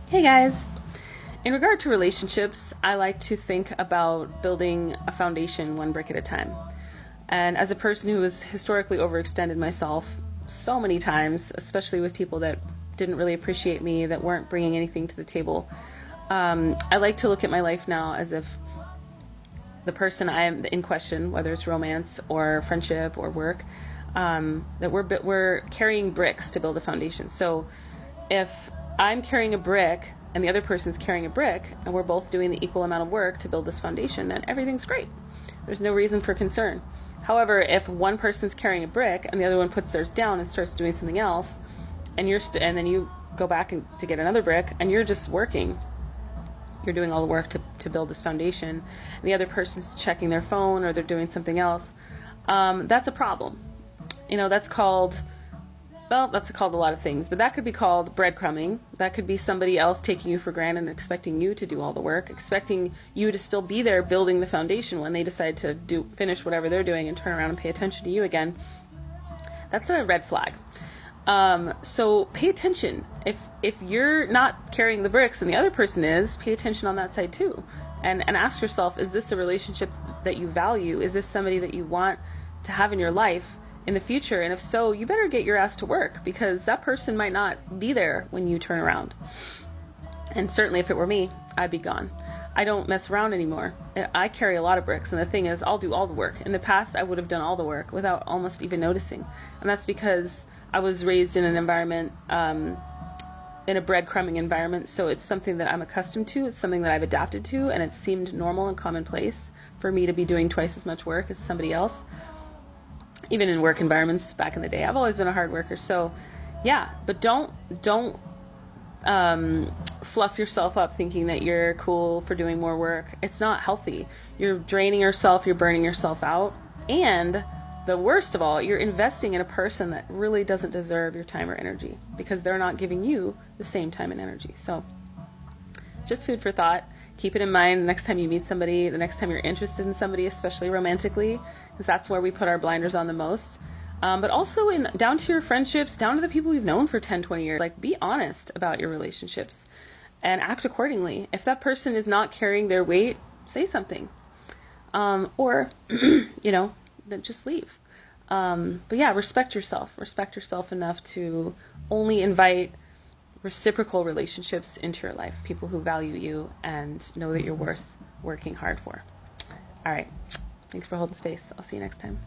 Hey guys! In regard to relationships, I like to think about building a foundation one brick at a time. And as a person who has historically overextended myself so many times, especially with people that didn't really appreciate me, that weren't bringing anything to the table, I like to look at my life now as if the person I am in question, whether it's romance or friendship or work, that we're carrying bricks to build a foundation. So if I'm carrying a brick and the other person's carrying a brick and we're both doing the equal amount of work to build this foundation, then everything's great. There's no reason for concern. However, if one person's carrying a brick and the other one puts theirs down and starts doing something else, and and then you go back to get another brick and you're just working, you're doing all the work to build this foundation, and the other person's checking their phone or they're doing something else, that's a problem. That's called a lot of things, but that could be called breadcrumbing. That could be somebody else taking you for granted and expecting you to do all the work, expecting you to still be there building the foundation when they decide to finish whatever they're doing and turn around and pay attention to you again. That's a red flag. So pay attention. If you're not carrying the bricks and the other person is, pay attention on that side too. And ask yourself, is this a relationship that you value? Is this somebody that you want to have in your life in the future? And if so, you better get your ass to work, because that person might not be there when you turn around. And certainly if it were me, I'd be gone. I don't mess around anymore. I carry a lot of bricks, and the thing is, I'll do all the work. In the past, I would have done all the work without almost even noticing. And that's because I was raised in an environment, in a breadcrumbing environment, so it's something that I'm accustomed to, it's something that I've adapted to, and it seemed normal and commonplace for me to be doing twice as much work as somebody else. Even in work environments back in the day, I've always been a hard worker. So yeah, but don't fluff yourself up thinking that you're cool for doing more work. It's not healthy. You're draining yourself, you're burning yourself out, and the worst of all, you're investing in a person that really doesn't deserve your time or energy, because they're not giving you the same time and energy. So just food for thought. Keep it in mind the next time you meet somebody, the next time you're interested in somebody, especially romantically, because that's where we put our blinders on the most. But also down to your friendships, down to the people you've known for 10, 20 years. Like, be honest about your relationships and act accordingly. If that person is not carrying their weight, say something. Or, then just leave. But yeah, respect yourself. Respect yourself enough to only invite reciprocal relationships into your life, people who value you and know that you're worth working hard for. All right. Thanks for holding space. I'll see you next time.